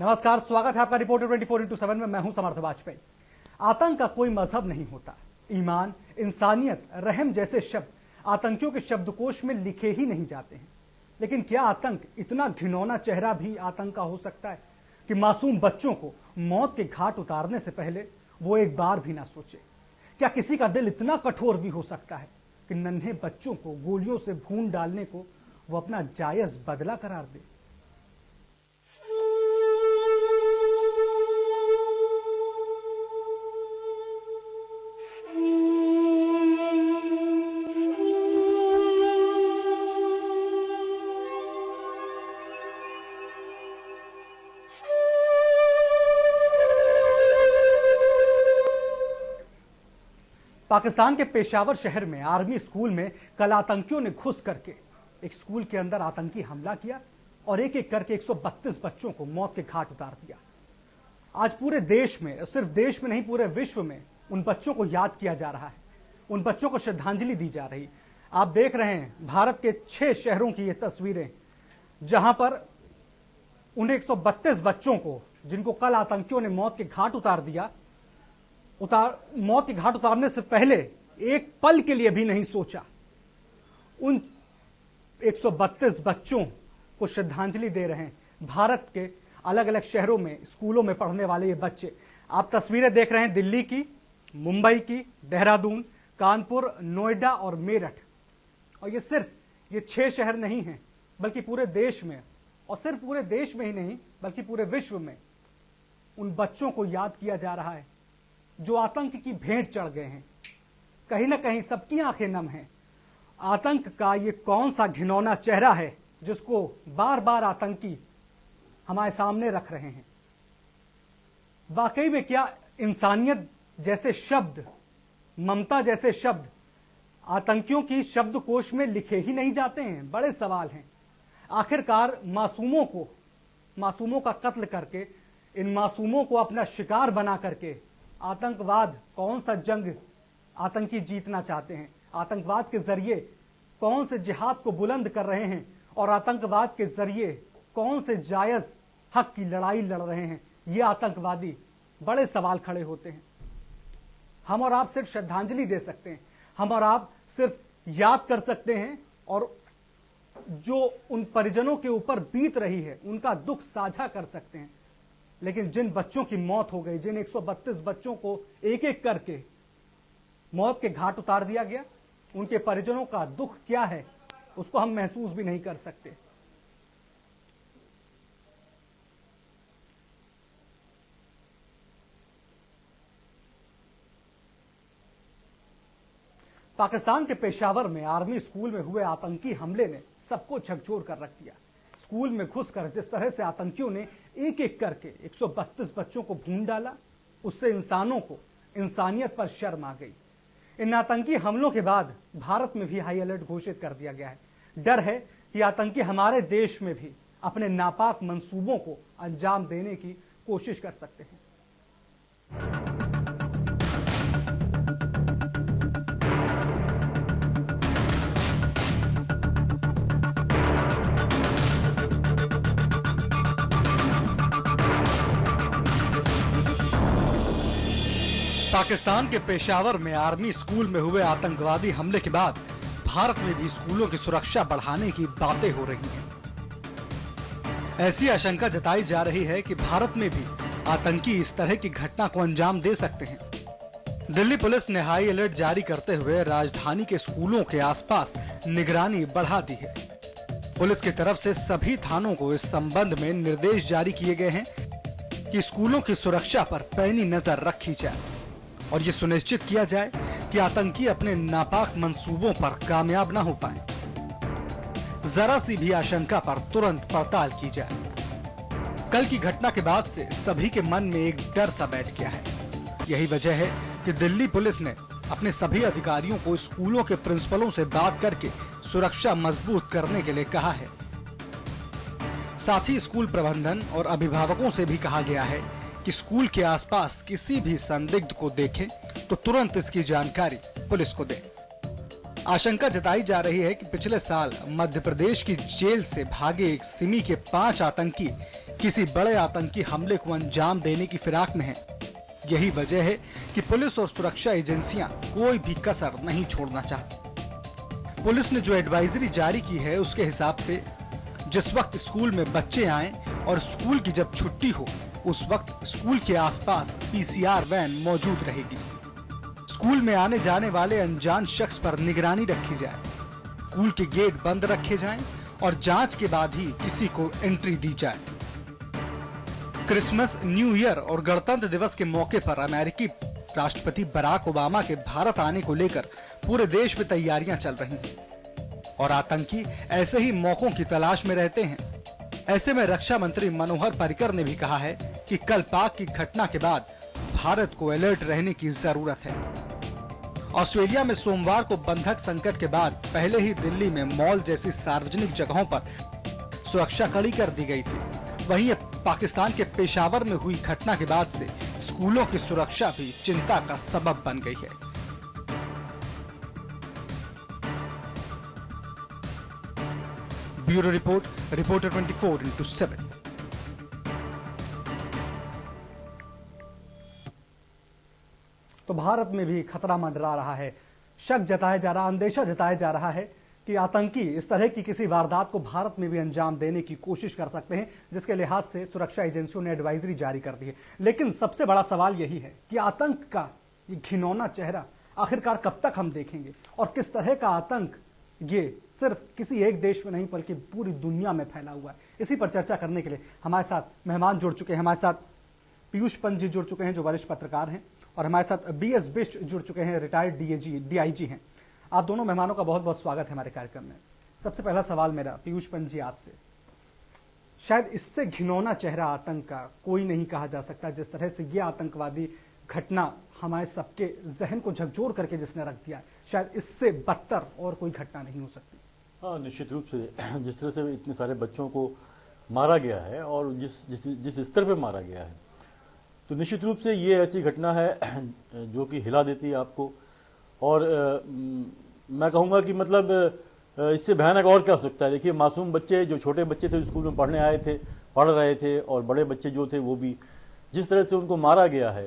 नमस्कार, स्वागत है आपका रिपोर्टर 24x7 में। मैं हूं समर्थ वाजपेयी। आतंक का कोई मजहब नहीं होता। ईमान, इंसानियत, रहम जैसे शब्द आतंकियों के शब्दकोश में लिखे ही नहीं जाते हैं। लेकिन क्या आतंक इतना घिनौना चेहरा भी आतंक का हो सकता है कि मासूम बच्चों को मौत के घाट उतारने से पहले वो एक बार भी ना सोचे? क्या किसी का दिल इतना कठोर भी हो सकता है कि नन्हे बच्चों को गोलियों से भून डालने को वो अपना जायज बदला करार दे? पाकिस्तान के पेशावर शहर में आर्मी स्कूल में कल आतंकियों ने घुस करके एक स्कूल के अंदर आतंकी हमला किया और एक एक करके 132 बच्चों को मौत के घाट उतार दिया। आज पूरे देश में, सिर्फ देश में नहीं पूरे विश्व में उन बच्चों को याद किया जा रहा है, उन बच्चों को श्रद्धांजलि दी जा रही। आप देख रहे हैं भारत के 6 शहरों की ये तस्वीरें, जहां पर उन 132 बच्चों को, जिनको कल आतंकियों ने मौत के घाट उतार दिया, मौत के घाट उतारने से पहले एक पल के लिए भी नहीं सोचा, उन 132 बच्चों को श्रद्धांजलि दे रहे हैं भारत के अलग अलग शहरों में स्कूलों में पढ़ने वाले ये बच्चे। आप तस्वीरें देख रहे हैं दिल्ली की, मुंबई की, देहरादून, कानपुर, नोएडा और मेरठ। और ये सिर्फ ये 6 शहर नहीं हैं, बल्कि पूरे देश में, और सिर्फ पूरे देश में ही नहीं बल्कि पूरे विश्व में उन बच्चों को याद किया जा रहा है जो आतंक की भेंट चढ़ गए हैं। कहीं ना कहीं सबकी आंखें नम हैं। आतंक का ये कौन सा घिनौना चेहरा है जिसको बार बार आतंकी हमारे सामने रख रहे हैं? वाकई में क्या इंसानियत जैसे शब्द, ममता जैसे शब्द आतंकियों की शब्दकोश में लिखे ही नहीं जाते हैं? बड़े सवाल हैं। आखिरकार मासूमों का कत्ल करके, इन मासूमों को अपना शिकार बना करके आतंकवाद कौन सा जंग आतंकी जीतना चाहते हैं? आतंकवाद के जरिए कौन से जिहाद को बुलंद कर रहे हैं और आतंकवाद के जरिए कौन से जायज हक की लड़ाई लड़ रहे हैं? ये आतंकवादी, बड़े सवाल खड़े होते हैं। हम और आप सिर्फ श्रद्धांजलि दे सकते हैं, हम और आप सिर्फ याद कर सकते हैं और जो उन परिजनों के ऊपर बीत रही है उनका दुख साझा कर सकते हैं। लेकिन जिन बच्चों की मौत हो गई, जिन 132 बच्चों को एक एक करके मौत के घाट उतार दिया गया, उनके परिजनों का दुख क्या है उसको हम महसूस भी नहीं कर सकते। पाकिस्तान के पेशावर में आर्मी स्कूल में हुए आतंकी हमले ने सबको झकझोर कर रख दिया। स्कूल में घुसकर जिस तरह से आतंकियों ने एक एक करके 132 बच्चों को भून डाला, उससे इंसानों को इंसानियत पर शर्म आ गई। इन आतंकी हमलों के बाद भारत में भी हाई अलर्ट घोषित कर दिया गया है। डर है कि आतंकी हमारे देश में भी अपने नापाक मंसूबों को अंजाम देने की कोशिश कर सकते हैं। पाकिस्तान के पेशावर में आर्मी स्कूल में हुए आतंकवादी हमले के बाद भारत में भी स्कूलों की सुरक्षा बढ़ाने की बातें हो रही हैं। ऐसी आशंका जताई जा रही है कि भारत में भी आतंकी इस तरह की घटना को अंजाम दे सकते हैं। दिल्ली पुलिस ने हाई अलर्ट जारी करते हुए राजधानी के स्कूलों के आसपास निगरानी बढ़ा दी है। पुलिस की तरफ से सभी थानों को इस संबंध में निर्देश जारी किए गए हैं कि स्कूलों की सुरक्षा पर पैनी नजर रखी जाए और ये सुनिश्चित किया जाए कि आतंकी अपने नापाक मंसूबों पर कामयाब न हो पाए। जरा सी भी आशंका पर तुरंत पड़ताल की जाए। कल की घटना के बाद से सभी के मन में एक डर सा बैठ गया है। यही वजह है कि दिल्ली पुलिस ने अपने सभी अधिकारियों को स्कूलों के प्रिंसिपलों से बात करके सुरक्षा मजबूत करने के लिए कहा है। साथ ही स्कूल प्रबंधन और अभिभावकों से भी कहा गया है कि स्कूल के आसपास किसी भी संदिग्ध को देखें तो तुरंत इसकी जानकारी पुलिस को दें। आशंका जताई जा रही है कि पिछले साल मध्य प्रदेश की जेल से भागे एक सिमी के 5 आतंकी किसी बड़े आतंकी हमले को अंजाम देने की फिराक में है। यही वजह है कि पुलिस और सुरक्षा एजेंसियां कोई भी कसर नहीं छोड़ना चाहती। पुलिस ने जो एडवाइजरी जारी की है उसके हिसाब से जिस वक्त स्कूल में बच्चे आएं और स्कूल की जब छुट्टी हो उस वक्त स्कूल के आसपास पीसीआर वैन मौजूद रहेगी। स्कूल में आने जाने वाले अनजान शख्स पर निगरानी रखी जाए, स्कूल के गेट बंद रखे जाएं और जांच के बाद ही किसी को एंट्री दी जाए। क्रिसमस, न्यू ईयर और गणतंत्र दिवस के मौके पर अमेरिकी राष्ट्रपति बराक ओबामा के भारत आने को लेकर पूरे देश में तैयारियां चल रही हैं और आतंकी ऐसे ही मौकों की तलाश में रहते हैं। ऐसे में रक्षा मंत्री मनोहर पर्रिकर ने भी कहा है कि कल पाक की घटना के बाद भारत को अलर्ट रहने की जरूरत है। ऑस्ट्रेलिया में सोमवार को बंधक संकट के बाद पहले ही दिल्ली में मॉल जैसी सार्वजनिक जगहों पर सुरक्षा कड़ी कर दी गई थी। वहीं पाकिस्तान के पेशावर में हुई घटना के बाद से स्कूलों की सुरक्षा भी चिंता का सबब बन गई है। Bureau report, reporter 24x7। तो भारत में भी खतरा मंडरा रहा है। शक जताया जा रहा, अंदेशा जताया जा रहा है कि आतंकी इस तरह की किसी वारदात को भारत में भी अंजाम देने की कोशिश कर सकते हैं, जिसके लिहाज से सुरक्षा एजेंसियों ने एडवाइजरी जारी कर दी है। लेकिन सबसे बड़ा सवाल यही है कि आतंक का ये घिनौना चेहरा आखिरकार कब तक हम देखेंगे और किस तरह का आतंक ये सिर्फ किसी एक देश में नहीं बल्कि पूरी दुनिया में फैला हुआ है। इसी पर चर्चा करने के लिए हमारे साथ मेहमान जुड़ चुके हैं। हमारे साथ पीयूष पंत जी जुड़ चुके हैं जो वरिष्ठ पत्रकार हैं, और हमारे साथ बीएस बिष्ट जुड़ चुके हैं, रिटायर्ड डीआईजी हैं। आप दोनों मेहमानों का बहुत बहुत स्वागत है हमारे कार्यक्रम में। सबसे पहला सवाल मेरा पीयूष पंत जी आपसे, शायद इससे घिनौना चेहरा आतंक का कोई नहीं कहा जा सकता, जिस तरह से यह आतंकवादी घटना हमारे सबके जहन को झकझोर करके जिसने रख दिया, शायद इससे बदतर और कोई घटना नहीं हो सकती। हाँ, निश्चित रूप से जिस तरह से इतने सारे बच्चों को मारा गया है और जिस स्तर पे मारा गया है, तो निश्चित रूप से ये ऐसी घटना है जो कि हिला देती है आपको। और मैं कहूँगा कि मतलब इससे भयानक और क्या हो सकता है। देखिए, मासूम बच्चे, जो छोटे बच्चे थे स्कूल में पढ़ने आए थे, पढ़ रहे थे, और बड़े बच्चे जो थे वो भी, जिस तरह से उनको मारा गया है,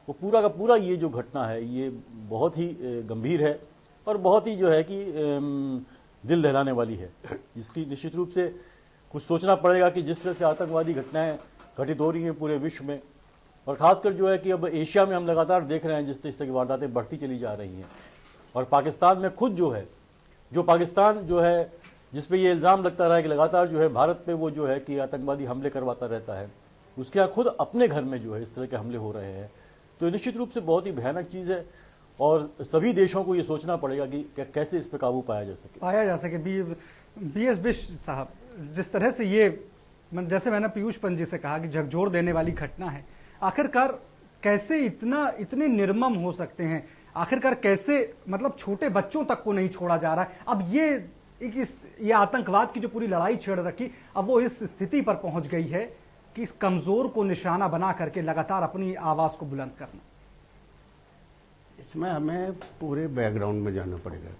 वो पूरा का पूरा ये जो घटना है ये बहुत ही गंभीर है और बहुत ही जो है कि दिल दहलाने वाली है, जिसकी निश्चित रूप से कुछ सोचना पड़ेगा कि जिस तरह से आतंकवादी घटनाएं घटित हो रही हैं पूरे विश्व में, और ख़ासकर जो है कि अब एशिया में हम लगातार देख रहे हैं जिस तरह की वारदातें बढ़ती चली जा रही हैं। और पाकिस्तान में खुद जो पाकिस्तान जो है जिस पे ये इल्ज़ाम लगता रहा है कि लगातार जो है भारत पे वो जो है कि आतंकवादी हमले करवाता रहता है, उसके यहाँ खुद अपने घर में जो है इस तरह के हमले हो रहे हैं। तो निश्चित रूप से बहुत ही भयानक चीज़ है और सभी देशों को ये सोचना पड़ेगा कि कैसे इस पर काबू पाया जा सके। बीएस बिष्ट साहब, जिस तरह से ये, जैसे मैंने पीयूष पंत जी से कहा कि झकझोर देने वाली घटना है, आखिरकार कैसे इतने निर्मम हो सकते हैं? आखिरकार कैसे, मतलब छोटे बच्चों तक को नहीं छोड़ा जा रहा है? अब ये आतंकवाद की जो पूरी लड़ाई छेड़ रखी, अब वो इस स्थिति पर पहुंच गई है कि इस कमजोर को निशाना बना करके लगातार अपनी आवाज को बुलंद करना। इसमें हमें पूरे बैकग्राउंड में जाना पड़ेगा।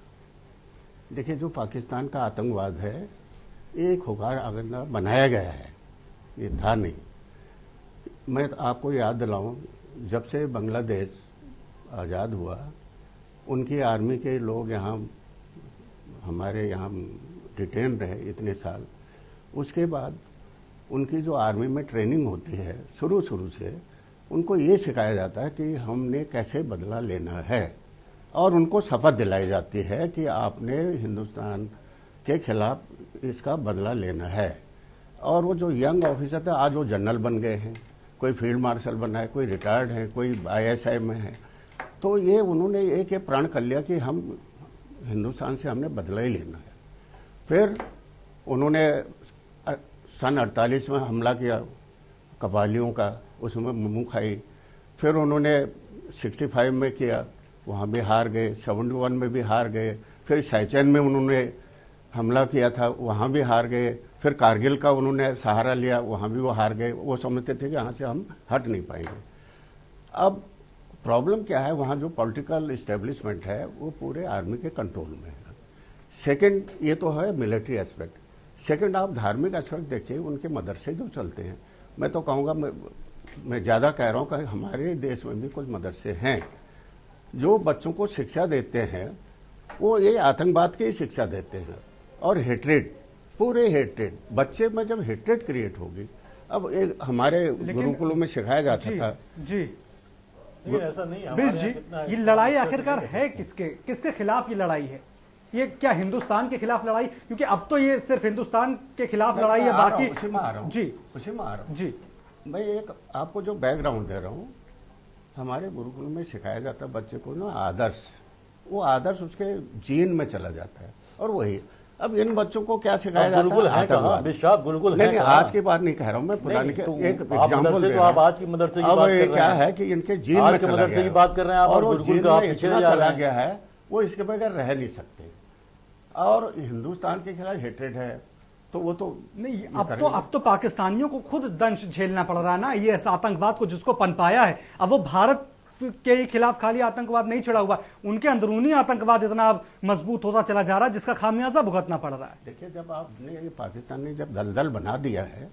देखिए, जो पाकिस्तान का आतंकवाद है एक होकर आगंदा बनाया गया है, ये था नहीं। मैं आपको याद दिलाऊं, जब से बांग्लादेश आज़ाद हुआ, उनकी आर्मी के लोग यहाँ हमारे यहाँ डिटेन रहे इतने साल। उसके बाद उनकी जो आर्मी में ट्रेनिंग होती है, शुरू से उनको ये सिखाया जाता है कि हमने कैसे बदला लेना है, और उनको शपथ दिलाई जाती है कि आपने हिंदुस्तान के खिलाफ इसका बदला लेना है। और वो जो यंग ऑफिसर थे आज वो जनरल बन गए हैं, कोई फील्ड मार्शल बना है, कोई रिटायर्ड है, कोई ISI में है। तो ये उन्होंने एक प्रण कर लिया कि हम हिंदुस्तान से हमने बदला ही लेना है। फिर उन्होंने सन 48 में हमला किया कबालियों का, उसमें मुँह खाई। फिर उन्होंने 65 में किया, वहाँ भी हार गए। 71 में भी हार गए। फिर सैचन में उन्होंने हमला किया था, वहाँ भी हार गए। फिर कारगिल का उन्होंने सहारा लिया, वहाँ भी वो हार गए। वो समझते थे कि यहाँ से हम हट नहीं पाएंगे। अब प्रॉब्लम क्या है, वहाँ जो पॉलिटिकल इस्टेब्लिशमेंट है वो पूरे आर्मी के कंट्रोल में है। सेकंड, ये तो है मिलिट्री एस्पेक्ट। सेकंड, आप धार्मिक एस्पेक्ट देखिए, उनके मदरसे जो चलते हैं मैं तो कहूँगा, मैं ज़्यादा कह रहा हूँ कि हमारे देश में भी कुछ मदरसे हैं जो बच्चों को शिक्षा देते हैं, वो ये आतंकवाद की शिक्षा देते हैं और हेट्रेड, पूरे हेट्रेड। बच्चे में जब हेट्रेड क्रिएट होगी, अब एक हमारे गुरुकुलों में सिखाया जाता था जी लेकिन ऐसा नहीं है। बिश हमारे जी, यहाँ कितना ये है, लड़ाई कितना आखिरकार सही है किसके खिलाफ ये लड़ाई है? ये क्या हिंदुस्तान के खिलाफ लड़ाई? क्योंकि अब तो ये सिर्फ हिंदुस्तान के खिलाफ लड़ाई है, बाकी उसी में आ रहा हूँ जी उसी में आ रहा हूँ। जी मैं एक आपको जो बैकग्राउंड दे रहा हूँ, हमारे गुरुकुल में सिखाया जाता है बच्चे को ना आदर्श, वो आदर्श उसके जीन में चला जाता है। और वही अब इन बच्चों को क्या सिखाया जाता गुरुकुल है? है कहाँ? आतंकवाद। बेशक गुरुकुल नहीं है नहीं, कहाँ? आज की बात नहीं कह रहा हूँ मैं, पुरानी के तो एक आप एग्जाम्पल मदरसे दे तो रहा आप हूँ। आज की मदरसे की अब बात ये कर रहे क्या हैं। है कि इनके जीन आज में के चला मदरसे गया की है। बात कर रहे हैं आप, और वो गुरुकुल जीन का आप में पीछे इतना जा रहे चला हैं। गया है, वो इसके बगैर रह नहीं सकते। और हिंदुस्तान के खिलाफ हेट्रेड है, तो वो तो नहीं, अब तो पाकिस्तानियों को खुद दंश झेलना पड़ रहा है ना, ये ऐसा आतंकवाद को जिसको पनपाया है। अब वो भारत के खिलाफ खाली आतंकवाद नहीं छिड़ा हुआ, उनके अंदरूनी आतंकवाद इतना अब मजबूत होता चला जा रहा है, जिसका खामियाजा भुगतना पड़ रहा है। देखिए, जब आपने ये पाकिस्तान ने जब दलदल बना दिया है,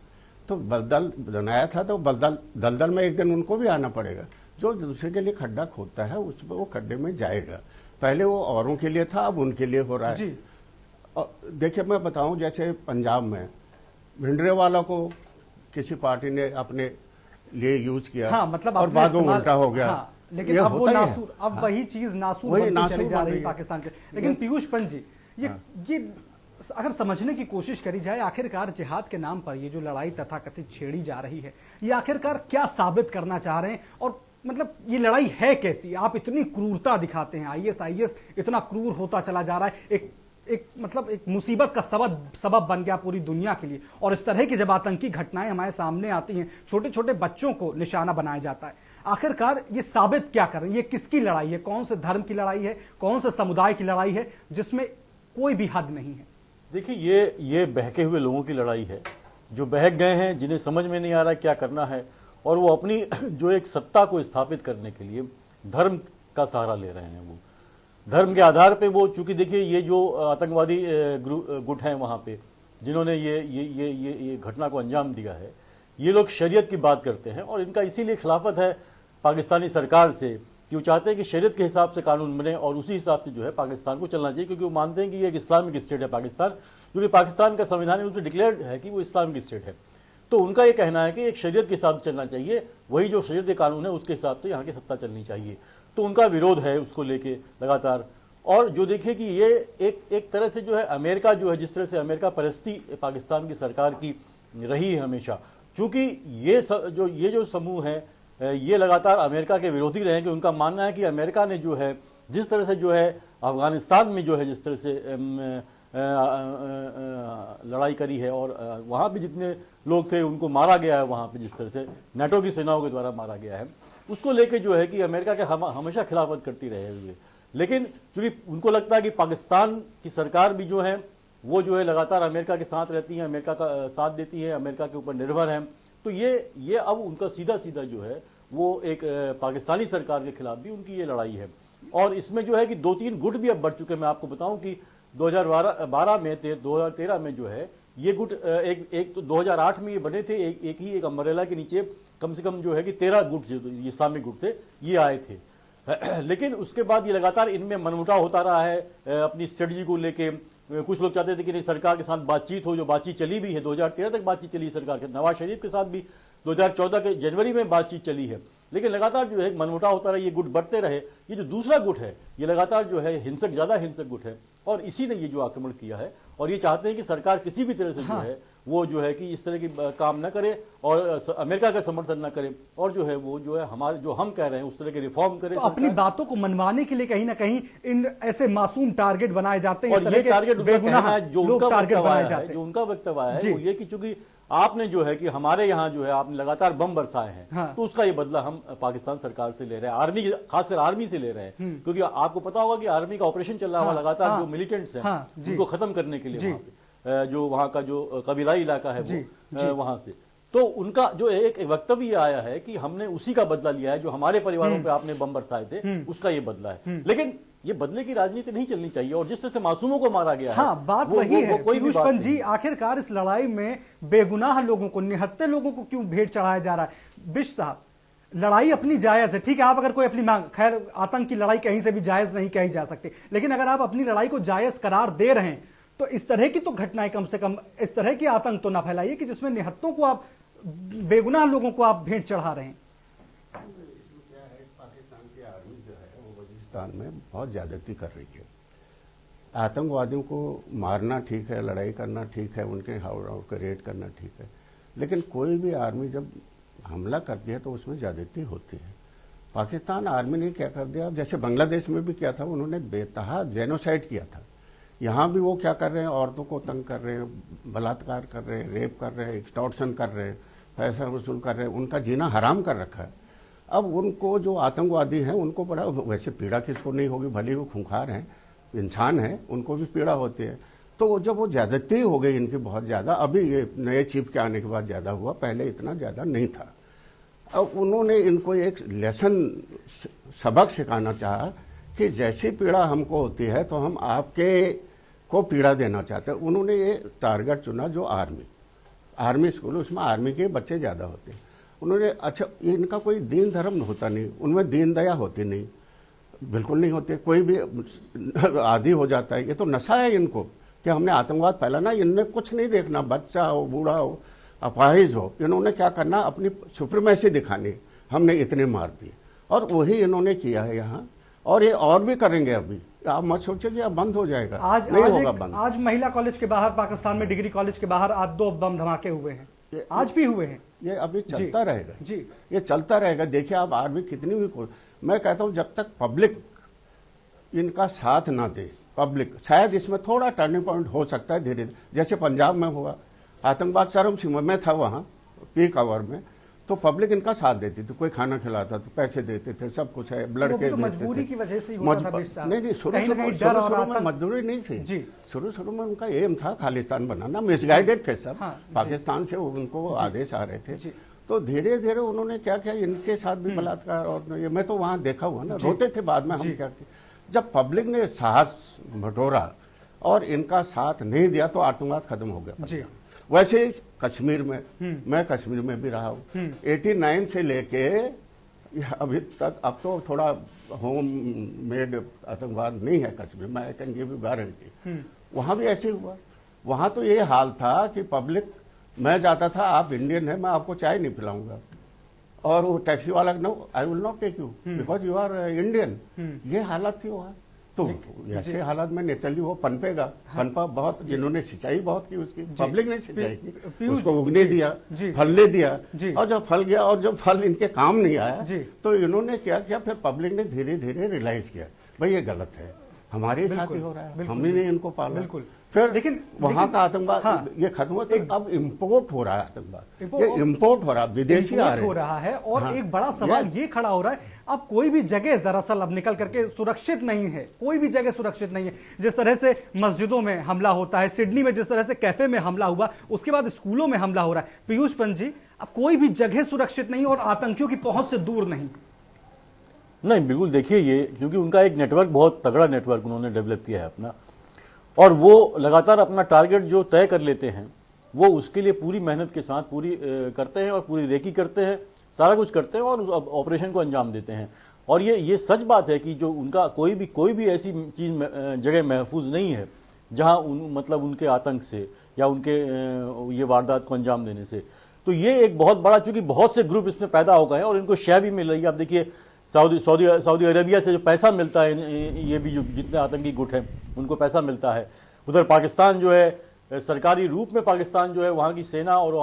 तो दलदल बनाया था, तो दलदल में एक दिन उनको भी आना पड़ेगा। जो दूसरे के लिए खड्डा खोदता है उसमें वो खड्डे में जाएगा। पहले वो औरों के लिए था, अब उनके लिए हो रहा है जी। और देखिए, मैं बताऊं, जैसे पंजाब में भिंडरेवाला को किसी पार्टी ने अपने लिए यूज किया, हाँ, मतलब और अपने बाद वो इस्तेमाल- उल्टा हो गया। हाँ, लेकिन ये अब वो होता ही है। नासूर, अब हाँ। वही चीज नासूर वही बनती नासूर चली जा बन रही है रही है। पाकिस्तान के। लेकिन पीयूष पंत जी, ये अगर समझने की कोशिश करी जाए, आखिरकार जिहाद के नाम पर ये जो लड़ाई तथाकथित छेड़ी जा रही है, ये आखिरकार क्या साबित करना चाह रहे हैं? और मतलब ये लड़ाई है कैसी? आप इतनी क्रूरता दिखाते हैं, आईएसआईएस इतना क्रूर होता चला जा रहा है, एक मुसीबत का सबब बन गया पूरी दुनिया के लिए। और इस तरह की जब आतंकी घटनाएं हमारे सामने आती हैं, छोटे छोटे बच्चों को निशाना बनाया जाता है, आखिरकार ये साबित क्या कर रहे हैं? ये किसकी लड़ाई है? कौन से धर्म की लड़ाई है? कौन से समुदाय की लड़ाई है जिसमें कोई भी हद नहीं है? देखिए, ये बहके हुए लोगों की लड़ाई है, जो बहक गए हैं, जिन्हें समझ में नहीं आ रहा क्या करना है, और वो अपनी जो एक सत्ता को स्थापित करने के लिए धर्म का सहारा ले रहे हैं। वो धर्म के आधार पे वो, चूंकि देखिए, ये जो आतंकवादी गुट हैं वहाँ पे, जिन्होंने ये घटना को अंजाम दिया है, ये लोग शरीयत की बात करते हैं, और इनका इसीलिए खिलाफत है पाकिस्तानी सरकार से कि वो चाहते हैं कि शरीयत के हिसाब से कानून बने और उसी हिसाब से जो है पाकिस्तान को चलना चाहिए, क्योंकि वो मानते हैं कि ये एक इस्लामिक स्टेट है पाकिस्तान, क्योंकि पाकिस्तान का संविधान उसमें डिक्लेयर्ड है कि वो इस्लामिक स्टेट है। तो उनका ये कहना है कि एक शरीयत के हिसाब से चलना चाहिए, वही जो शरीयत के कानून है उसके हिसाब से यहाँ की सत्ता चलनी चाहिए। तो उनका विरोध है उसको लेके लगातार। और जो देखिए कि ये एक तरह से जो है अमेरिका जो है, जिस तरह से अमेरिका परस्ती पाकिस्तान की सरकार की रही है हमेशा, चूंकि ये जो समूह है ये लगातार अमेरिका के विरोधी रहे, कि उनका मानना है कि अमेरिका ने जो है जिस तरह से जो है अफगानिस्तान में जो है जिस तरह से लड़ाई करी है, और वहाँ पे जितने लोग थे उनको मारा गया है, वहाँ पे जिस तरह से नाटो की सेनाओं के द्वारा मारा गया है, उसको लेके जो है कि अमेरिका के हमेशा खिलाफत करती रहे हुए। लेकिन चूंकि उनको लगता है कि पाकिस्तान की सरकार भी जो है वो जो है लगातार अमेरिका के साथ रहती है, अमेरिका का साथ देती है, अमेरिका के ऊपर निर्भर है, तो ये अब उनका सीधा सीधा जो है वो एक पाकिस्तानी सरकार के खिलाफ भी उनकी ये लड़ाई है। और इसमें जो है कि 2-3 गुट भी अब बढ़ चुके हैं। मैं आपको बताऊं कि 2012 में 2013 में जो है ये गुट एक तो 2008 में ये बने थे, एक अम्ब्रेला के नीचे कम से कम जो है कि 13 गुट जो इस्लामिक गुट थे ये आए थे। लेकिन उसके बाद ये लगातार इनमें मनमुटाव होता रहा है अपनी स्ट्रेटजी को लेके। कुछ लोग चाहते थे कि नहीं, सरकार के साथ बातचीत हो, जो बातचीत चली भी है, 2013 तक बातचीत चली सरकार के, नवाज शरीफ के साथ भी 2014 के जनवरी में बातचीत चली है, लेकिन लगातार जो है मनमुटाव होता रहा, ये गुट बढ़ते रहे। ये जो दूसरा गुट है ये लगातार जो है ज्यादा हिंसक गुट है, और इसी ने ये जो आक्रमण किया है, और ये चाहते हैं कि सरकार किसी भी तरह से जो है वो जो है कि इस तरह की काम न करे और अमेरिका का समर्थन न करे, और जो है वो जो है हमारे जो हम कह रहे हैं उस तरह के रिफॉर्म करे। तो अपनी बातों को मनवाने के लिए कहीं ना कहीं इन ऐसे मासूम टारगेट बनाए जाते हैं, और ये टारगेट बेगुनाह जो उनका वक्तव्य है वो ये कि चूंकि आपने जो है कि हमारे यहाँ जो है आपने लगातार बम बरसाए हैं, हाँ। तो उसका ये बदला हम पाकिस्तान सरकार से ले रहे हैं, आर्मी खासकर आर्मी से ले रहे हैं, क्योंकि आपको पता होगा कि आर्मी का ऑपरेशन चल रहा है लगातार, जो मिलिटेंट्स हैं उनको खत्म करने के लिए, जो वहाँ का जो कबीलाई इलाका है वो वहां से, तो उनका जो एक वक्तव्य आया है कि हमने उसी का बदला लिया है, जो हमारे परिवारों पे आपने बम बरसाए थे उसका ये बदला है। लेकिन ये बदले की राजनीति नहीं चलनी चाहिए। और जिस तरह से मासूमों को मारा गया है, हाँ, बात वही है कोई भी पीयूष बात पंत जी, नहीं। आखिरकार इस लड़ाई में बेगुनाह लोगों को, निहत्थे लोगों को क्यों भेंट चढ़ाया जा रहा है? बिश साहब, लड़ाई अपनी जायज है, ठीक है, आप अगर कोई अपनी मांग, खैर आतंक की लड़ाई कहीं से भी जायज नहीं कही जा सकती, लेकिन अगर आप अपनी लड़ाई को जायज करार दे रहे हैं तो इस तरह की तो घटनाएं, कम से कम इस तरह की आतंक तो ना फैलाइए कि जिसमें निहत्तों को आप, बेगुनाह लोगों को आप भेंट चढ़ा रहे हैं। इसमें क्या है, पाकिस्तान की आर्मी जो है वो बलूचिस्तान में बहुत ज्यादती कर रही है। आतंकवादियों को मारना ठीक है, लड़ाई करना ठीक है, उनके हाउस के रेड करना ठीक है, लेकिन कोई भी आर्मी जब हमला करती है तो उसमें ज्यादती होती है। पाकिस्तान आर्मी ने क्या कर दिया, जैसे बांग्लादेश में भी किया था, उन्होंने बेतहा जेनोसाइड किया था। यहाँ भी वो क्या कर रहे हैं, औरतों को तंग कर रहे हैं, बलात्कार कर रहे हैं, रेप कर रहे हैं, एक्सटॉर्शन कर रहे हैं, पैसा वसूल कर रहे हैं, उनका जीना हराम कर रखा है। अब उनको जो आतंकवादी हैं उनको बड़ा, वैसे पीड़ा किसको नहीं होगी, भले वो खूंखार हैं, इंसान हैं, उनको भी पीड़ा होती है। तो जब वो ज्यादती हो गई इनकी बहुत ज़्यादा, अभी ये नए चीफ के आने के बाद ज़्यादा हुआ, पहले इतना ज़्यादा नहीं था। अब उन्होंने इनको एक लेसन, सबक सिखाना चाहा कि जैसी पीड़ा हमको होती है तो हम आपके को पीड़ा देना चाहते हैं। उन्होंने ये टारगेट चुना जो आर्मी स्कूल, उसमें आर्मी के बच्चे ज़्यादा होते हैं। उन्होंने, अच्छा इनका कोई दीन धर्म होता नहीं, उनमें दीन दया होती नहीं, बिल्कुल नहीं होते। कोई भी आदी हो जाता है, ये तो नशा है इनको कि हमने आतंकवाद फैलाना, इनमें कुछ नहीं देखना, बच्चा हो, बूढ़ा हो, अपाहिज हो, इन्होंने क्या करना, अपनी सुप्रीमेसी दिखानी, हमने इतने मार दिए। और वही इन्होंने किया है यहाँ, और ये और भी करेंगे। अभी आप मत सोचिए कि अब बंद हो जाएगा, नहीं होगा बंद। आज महिला कॉलेज के बाहर, पाकिस्तान में डिग्री कॉलेज के बाहर आज 2 बम धमाके हुए हैं, आज भी हुए हैं। ये अभी चलता रहेगा जी, ये चलता रहेगा। देखिए आप आर्मी कितनी भी, मैं कहता हूँ जब तक पब्लिक इनका साथ ना दे, पब्लिक, शायद इसमें थोड़ा टर्निंग पॉइंट हो सकता है धीरे धीरे। जैसे पंजाब में हुआ, आतंकवाद चरम सीमा में था, वहाँ पीक आवर में, तो पब्लिक इनका साथ देती थी, कोई खाना खिलाता तो पैसे देते थे, सब कुछ है, ब्लड के तो मजबूरी की वजह से ही होता था बिश साहब। नहीं, शुरू में मजदूरी नहीं थी, शुरू में उनका एम था खालिस्तान बनाना, मिसगाइडेड थे सब। पाकिस्तान से उनको आदेश आ रहे थे, तो धीरे धीरे उन्होंने क्या किया, इनके साथ भी बलात्कार, और ये मैं तो वहाँ देखा हुआ ना, रोते थे बाद में। हम क्या किया, जब पब्लिक ने साहस बटोरा और इनका साथ नहीं दिया तो आतंकवाद खत्म हो गया। वैसे ही कश्मीर में, मैं कश्मीर में भी रहा हूँ, 89 से लेके अभी तक। अब तो थोड़ा होम मेड आतंकवाद नहीं है कश्मीर में, I can give you guarantee. वहाँ भी ऐसे हुआ, वहाँ तो ये हाल था कि पब्लिक, मैं जाता था, आप इंडियन है, मैं आपको चाय नहीं पिलाऊंगा, और वो टैक्सी वाला, no I will not take you because you are Indian. ये हालत थी वहाँ। तो ऐसे हालात में नेचुरली वो पनपेगा, पनपा बहुत, जिन्होंने सिंचाई बहुत की उसकी, पब्लिक ने सिंचाई की, उसको उगने दिया, फलने दिया, और जब फल गया और जब फल इनके काम नहीं आया तो इन्होंने क्या किया, फिर पब्लिक ने धीरे धीरे रियलाइज किया, भाई ये गलत है, हमारे साथ ही हो रहा है, हम ही ने इनको पाला। फिर लेकिन वहां का आतंकवाद ये खत्म हो, अब इम्पोर्ट हो रहा है आतंकवाद, ये इम्पोर्ट हो रहा है, विदेशी आ रहे हो रहा है। और एक बड़ा सवाल ये खड़ा हो रहा है, अब कोई भी जगह दरअसल अब निकल करके सुरक्षित नहीं है, कोई भी जगह सुरक्षित नहीं है। जिस तरह से मस्जिदों में हमला होता है, सिडनी में जिस तरह से कैफे में हमला हुआ, उसके बाद स्कूलों में हमला हो रहा है। पीयूष पंत जी, अब कोई भी जगह सुरक्षित नहीं और आतंकियों की पहुंच से दूर नहीं। नहीं, बिल्कुल। देखिए, ये क्योंकि उनका एक नेटवर्क, बहुत तगड़ा नेटवर्क उन्होंने डेवलप किया है अपना, और वो लगातार अपना टारगेट जो तय कर लेते हैं, वो उसके लिए पूरी मेहनत के साथ पूरी करते हैं, और पूरी रेकी करते हैं, सारा कुछ करते हैं, और उस ऑपरेशन को अंजाम देते हैं। और ये सच बात है कि जो उनका कोई भी ऐसी चीज़ जगह महफूज नहीं है जहां मतलब उनके आतंक से या उनके ये वारदात को अंजाम देने से। तो ये एक बहुत बड़ा, चूंकि बहुत से ग्रुप इसमें पैदा हो गए हैं और इनको शय भी मिल रही है। आप देखिए, सऊदी अरेबिया से जो पैसा मिलता है, ये भी जो जितने आतंकी गुट हैं उनको पैसा मिलता है। उधर पाकिस्तान जो है, सरकारी रूप में पाकिस्तान जो है, वहाँ की सेना और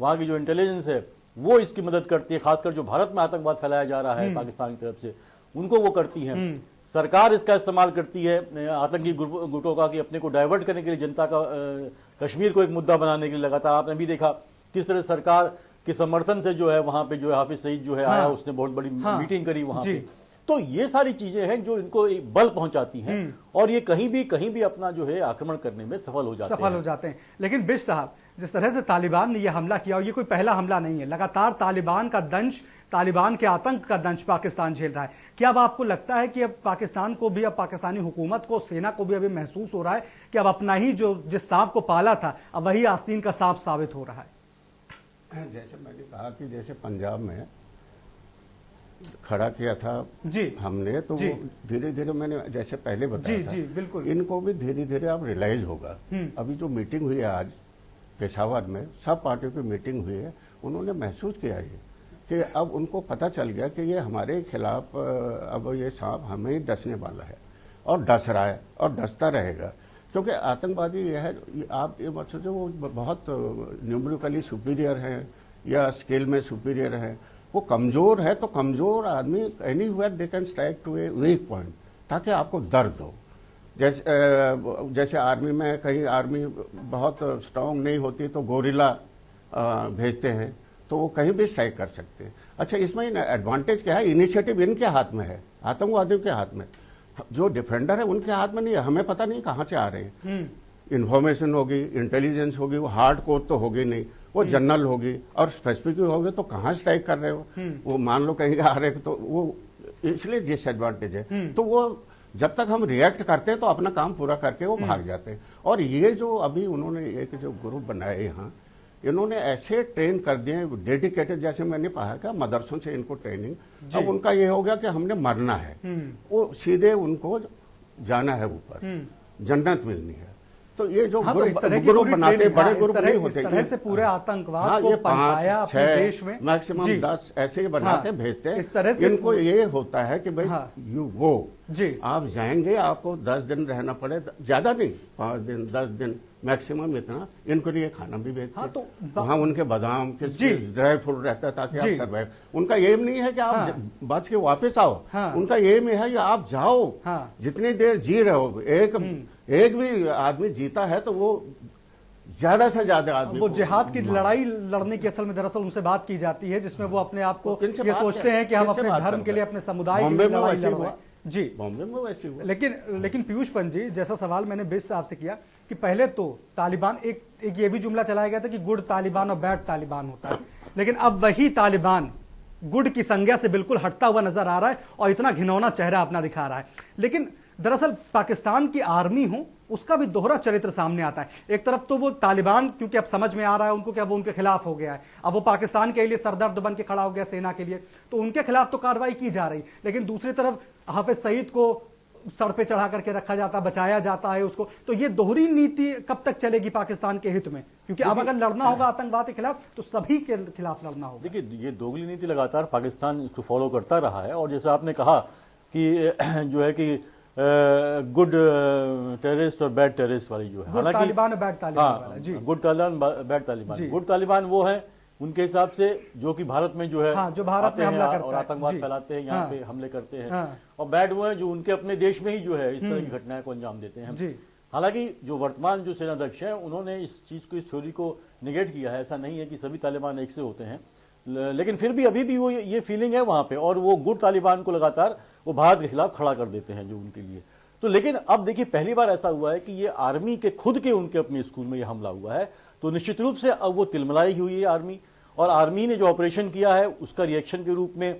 वहाँ की जो इंटेलिजेंस है वो इसकी मदद करती है, खासकर जो भारत में आतंकवाद फैलाया जा रहा है पाकिस्तान की तरफ से, उनको वो करती है। सरकार इसका इस्तेमाल करती है आतंकी गुटों का, कि अपने को डाइवर्ट करने के लिए, जनता का कश्मीर को एक मुद्दा बनाने के लिए। लगातार आपने भी देखा किस तरह सरकार के समर्थन से जो है वहां पे जो है हाफिज सईद जो है आया, उसने बहुत बड़ी मीटिंग करी वहां पे। तो ये सारी चीजें हैं जो इनको एक बल पहुंचाती हैं और ये कहीं भी अपना जो है आक्रमण करने में सफल हो जाते हैं। लेकिन बिश साहब, जिस तरह से तालिबान ने यह हमला किया, और ये कोई पहला हमला नहीं है, लगातार तालिबान का दंश, तालिबान के आतंक का दंश पाकिस्तान झेल रहा है। क्या अब आपको लगता है कि अब पाकिस्तान को भी, अब पाकिस्तानी हुकूमत को, सेना को भी अभी महसूस हो रहा है कि अब अपना ही जो जिस सांप को पाला था अब वही आस्तीन का सांप साबित हो रहा है? जैसे मैंने कहा कि जैसे पंजाब में खड़ा किया था जी हमने, तो जी, वो धीरे धीरे मैंने जैसे पहले बताया जी था, जी बिल्कुल, इनको भी धीरे धीरे अब रियलाइज होगा। अभी जो मीटिंग हुई है आज पेशावर में, सब पार्टियों की मीटिंग हुई है, उन्होंने महसूस किया ये कि अब उनको पता चल गया कि ये हमारे खिलाफ अब ये सांप हमें ही डसने वाला है और डस रहा है और डसता रहेगा। क्योंकि आतंकवादी ये है, आप ये मत सोचो वो बहुत न्यूमेरिकली सुपीरियर हैं या स्केल में सुपीरियर हैं, वो कमज़ोर है तो कमज़ोर आदमी anywhere they can strike to a weak point, ताकि आपको दर्द हो। जैसे आर्मी में कहीं आर्मी बहुत स्ट्रांग नहीं होती तो गोरिल्ला भेजते हैं, तो वो कहीं भी स्ट्राइक कर सकते हैं। अच्छा, इसमें एडवांटेज क्या है, इनिशिएटिव इनके हाथ में है, आतंकवादियों के हाथ में। जो डिफेंडर है उनके हाथ में नहीं है, हमें पता नहीं कहाँ से आ रहे हैं। इन्फॉर्मेशन होगी, इंटेलिजेंस होगी, वो हार्ड कोर तो होगी नहीं, वो जनरल होगी और स्पेसिफिक होगी, तो कहाँ स्ट्राइक कर रहे हो, वो मान लो कहीं आ रहे हो, तो वो इसलिए डिसएडवांटेज है। तो वो जब तक हम रिएक्ट करते हैं तो अपना काम पूरा करके वो भाग जाते हैं। और ये जो अभी उन्होंने एक जो ग्रुप बनाए यहाँ, इन्होंने ऐसे ट्रेन कर दिए डेडिकेटेड, जैसे मैंने कहा कि मदरसों से इनको ट्रेनिंग, अब उनका ये हो गया कि हमने मरना है, वो सीधे उनको जाना है ऊपर, जन्नत मिलनी है। तो ये जो ग्रुप बनाते, बड़े ग्रुप नहीं होते, इस तरह से पूरे आतंकवाद को पनपाया अपने देश में, मैक्सिमम 10 ऐसे ही बना के भेजते हैं। इस तरह से इनको ये होता है कि भाई यू गो, जी आप जाएंगे, आपको 10 दिन रहना पड़े, ज्यादा नहीं, 5 दिन 10 दिन मैक्सिमम, इतना इनको लिए खाना भी भेजते हैं। तो वहाँ उनके बादाम के ड्राई फ्रूट रहता है ताकि आप सर्वाइव। उनका एम नहीं है कि आप बच के वापस आओ, उनका एम है कि आप जाओ, जितनी देर जी रहे हो, एक भी आदमी जीता है तो वो ज्यादा से ज्यादा आदमी, वो जिहाद की लड़ाई लड़ने की असल में दरअसल उनसे बात की जाती है, जिसमें वो अपने आप को ये सोचते हैं कि हम अपने धर्म के लिए, अपने समुदाय के लिए लड़ाई लड़ रहे हैं। जी, बॉम्बे में वैसे हुआ। लेकिन पीयूष पंत जी, जैसा सवाल मैंने बिश साहब से किया कि पहले तो तालिबान, एक ये भी जुमला चलाया गया था कि गुड तालिबान और बैड तालिबान होता है, लेकिन अब वही तालिबान गुड की संज्ञा से बिल्कुल हटता हुआ नजर आ रहा है और इतना घिनौना चेहरा अपना दिखा रहा है। लेकिन दरअसल पाकिस्तान की आर्मी हो, उसका भी दोहरा चरित्र सामने आता है। एक तरफ तो वो तालिबान, क्योंकि अब समझ में आ रहा है उनको क्या वो उनके खिलाफ हो गया है, अब वो पाकिस्तान के लिए सरदर्द बन के खड़ा हो गया सेना के लिए, तो उनके खिलाफ तो कार्रवाई की जा रही, लेकिन दूसरी तरफ हाफिज सईद को सर पे चढ़ा करके रखा जाता, बचाया जाता है उसको। तो ये दोहरी नीति कब तक चलेगी पाकिस्तान के हित में? क्योंकि अब अगर लड़ना होगा आतंकवाद के खिलाफ तो सभी के खिलाफ लड़ना होगा। देखिए, ये दोगली नीति लगातार पाकिस्तान इसको फॉलो करता रहा है, और जैसे आपने कहा कि जो है कि गुड टेररिस्ट और बैड टेररिस्ट वाली जो है, हालांकि तालिबान और बैड तालिबान वाला, जी, good Taliban bad Taliban. Good Taliban वो है उनके हिसाब से जो कि भारत में जो है, जो भारत में हमला करता और आतंकवाद फैलाते हैं, यहाँ पे हमले करते हैं, और बैड वो है जो उनके अपने देश में ही जो है इस तरह की घटनाएं को अंजाम देते हैं। हालांकि जो वर्तमान जो सेनाध्यक्ष हैं उन्होंने इस चीज को, इस थ्योरी को निगेट किया है। ऐसा नहीं है कि सभी तालिबान एक से होते हैं, लेकिन फिर भी अभी भी वो ये फीलिंग है वहां पे, और वो गुड तालिबान को लगातार वो भारत के खिलाफ खड़ा कर देते हैं जो उनके लिए। तो लेकिन अब देखिए, पहली बार ऐसा हुआ है कि ये आर्मी के खुद के उनके अपने स्कूल में ये हमला हुआ है, तो निश्चित रूप से अब वो तिलमिलाई हुई है आर्मी, और आर्मी ने जो ऑपरेशन किया है उसका रिएक्शन के रूप में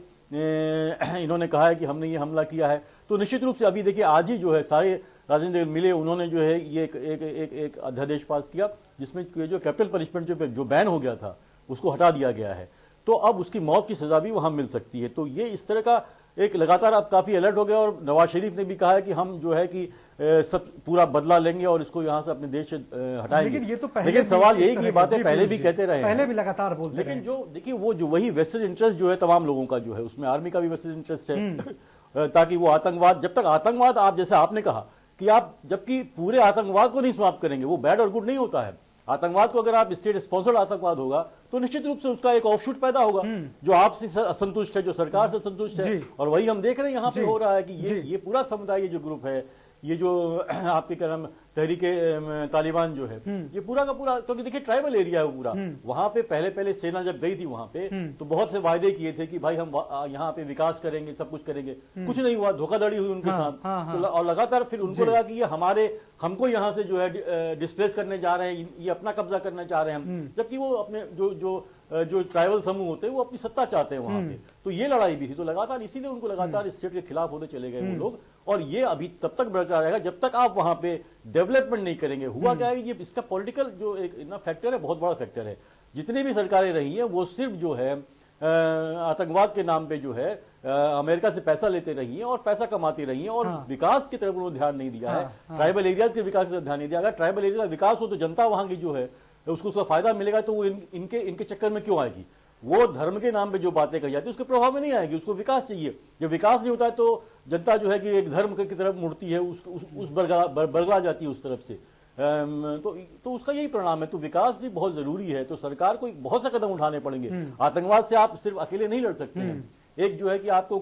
इन्होंने कहा है कि हमने ये हमला किया है। तो निश्चित रूप से अभी देखिए, आज ही जो है सारे राजेंद्र मिले, उन्होंने जो है ये एक अध्यादेश पास किया जिसमें जो कैपिटल पनिशमेंट जो बैन हो गया था उसको हटा दिया गया है, तो अब उसकी मौत की सजा भी वहां मिल सकती है। तो ये इस तरह का एक लगातार अब काफी अलर्ट हो गया, और नवाज शरीफ ने भी कहा है कि हम जो है कि सब पूरा बदला लेंगे और इसको यहां से अपने देश से हटाएंगे। लेकिन सवाल यही कि ये बातें पहले भी कहते रहे, पहले भी लगातार बोलते, लेकिन जो देखिए वो जो वही वेस्टेड इंटरेस्ट जो है तमाम लोगों का जो है, उसमें आर्मी का भी वेस्टेड इंटरेस्ट है ताकि वो आतंकवाद, जब तक आतंकवाद, आप जैसे आपने कहा कि आप जबकि पूरे आतंकवाद को नहीं समाप्त करेंगे, वो बैड और गुड नहीं होता है। आतंकवाद को अगर आप स्टेट स्पॉन्सर्ड आतंकवाद होगा तो निश्चित रूप से उसका एक ऑफशूट पैदा होगा जो आपसे असंतुष्ट है, जो सरकार से संतुष्ट है, और वही हम देख रहे हैं यहाँ पे हो रहा है कि ये पूरा समुदाय, ये जो ग्रुप है, ये जो आपके क्या नाम तहरीके तालिबान जो है, ये पूरा का पूरा, क्योंकि देखिए ट्राइबल एरिया है वो पूरा, वहां पे पहले सेना जब गई थी वहां पे, तो बहुत से वायदे किए थे कि भाई हम यहाँ पे विकास करेंगे, सब कुछ करेंगे, कुछ नहीं हुआ, धोखाधड़ी हुई उनके साथ। और लगातार फिर उनको लगा कि ये हमको यहाँ से जो है डिस्प्लेस करने जा रहे हैं, ये अपना कब्जा करना चाह रहे हैं, जबकि वो अपने जो ट्राइबल समूह होते हैं वो अपनी सत्ता चाहते हैं वहां पे। तो ये लड़ाई भी थी, तो लगातार इसीलिए उनको लगातार इस स्टेट के खिलाफ होते चले गए वो लोग, और ये अभी तब तक बरकरार रहेगा जब तक आप वहां पे डेवलपमेंट नहीं करेंगे। हुआ क्या है, ये इसका पॉलिटिकल जो एक ना फैक्टर है, बहुत बड़ा फैक्टर है। जितनी भी सरकारें रही हैं वो सिर्फ जो है आतंकवाद के नाम पे जो है अमेरिका से पैसा लेते रही हैं और पैसा कमाती रही हैं, और विकास की तरफ उन्होंने ध्यान नहीं दिया है। ट्राइबल एरियाज के विकास की तरफ ध्यान नहीं दिया। अगर ट्राइबल एरिया का विकास हो तो जनता वहां की जो है उसको उसका फायदा मिलेगा, तो वो इनके चक्कर में क्यों आएगी? वो धर्म के नाम पे जो बातें कही जाती है उसके प्रभाव में नहीं आएगी, उसको विकास चाहिए। जब विकास नहीं होता है तो जनता जो है कि एक धर्म की तरफ मुड़ती है, उस बरगला जाती है उस तरफ से। तो उसका यही परिणाम है। तो विकास भी बहुत जरूरी है, तो सरकार को बहुत से कदम उठाने पड़ेंगे। आतंकवाद से आप सिर्फ अकेले नहीं लड़ सकते हैं। एक जो है कि आपको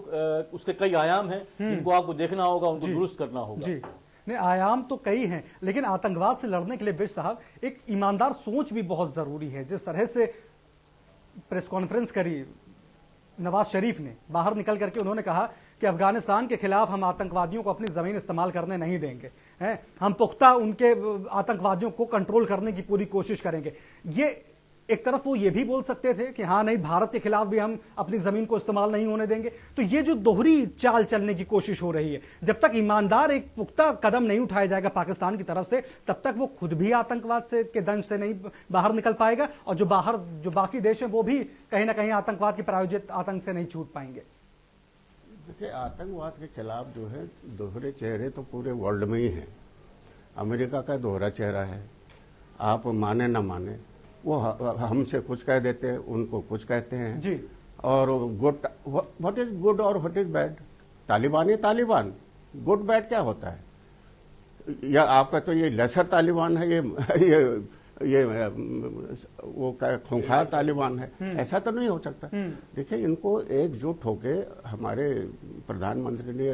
उसके कई आयाम हैं जिनको आपको देखना होगा, उनको दुरुस्त करना होगा। जी नहीं, आयाम तो कई हैं, लेकिन आतंकवाद से लड़ने के लिए बिज साहब एक ईमानदार सोच भी बहुत जरूरी है। जिस तरह से प्रेस कॉन्फ्रेंस करी नवाज शरीफ ने, बाहर निकल करके उन्होंने कहा कि अफगानिस्तान के खिलाफ हम आतंकवादियों को अपनी जमीन इस्तेमाल करने नहीं देंगे, हैं, हम पुख्ता उनके आतंकवादियों को कंट्रोल करने की पूरी कोशिश करेंगे। ये एक तरफ वो ये भी बोल सकते थे कि हाँ नहीं, भारत के खिलाफ भी हम अपनी जमीन को इस्तेमाल नहीं होने देंगे। तो ये जो दोहरी चाल चलने की कोशिश हो रही है, जब तक ईमानदार एक पुख्ता कदम नहीं उठाया जाएगा पाकिस्तान की तरफ से, तब तक वो खुद भी आतंकवाद से के दंश से नहीं बाहर निकल पाएगा, और जो बाकी देश हैं वो भी कहीं ना कहीं आतंकवाद के प्रायोजित आतंक से नहीं छूट पाएंगे। देखिए, आतंकवाद के खिलाफ जो है दोहरे चेहरे तो पूरे वर्ल्ड में ही हैं। अमेरिका का दोहरा चेहरा है, आप माने ना माने, वो हमसे कुछ कह देते हैं, उनको कुछ कहते हैं जी। और व्हाट इज गुड और what is bad? Taliban he Taliban, good bad क्या होता है? या आपका तो ये लेसर तालिबान है, ये वो क्या खूंखार तालिबान है? ऐसा तो नहीं हो सकता। देखिए, इनको एकजुट होके हमारे प्रधानमंत्री ने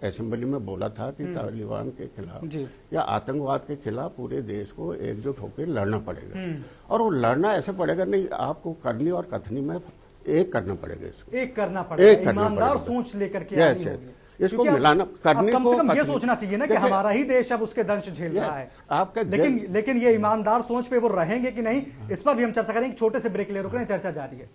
असेंबली में बोला था कि तालिबान के खिलाफ या आतंकवाद के खिलाफ पूरे देश को एकजुट होकर लड़ना पड़ेगा। और वो लड़ना ऐसे पड़ेगा नहीं, आपको करनी और कथनी में एक करना पड़ेगा, इसको एक करना पड़ेगा, ईमानदार सोच लेकर के आनी होगी। इसको मिलाना करने कम को से कम ये सोचना चाहिए ना कि हमारा ही देश अब उसके दंश झेल रहा है। आपका लेकिन ये ईमानदार सोच पे वो रहेंगे कि नहीं, इस पर भी हम चर्चा करेंगे। छोटे से ब्रेक ले, रुक रहे हैं, चर्चा जारी है।